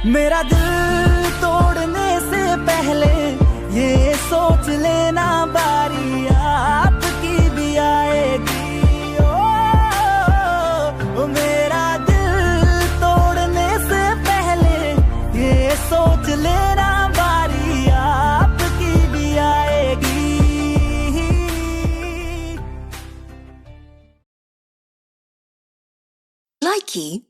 मेरा दिल तोड़ने से पहले ये सोच लेना बारी आपकी भी आएगी। ओ मेरा दिल तोड़ने से पहले ये सोच लेना बारी आपकी भी आएगी। Likey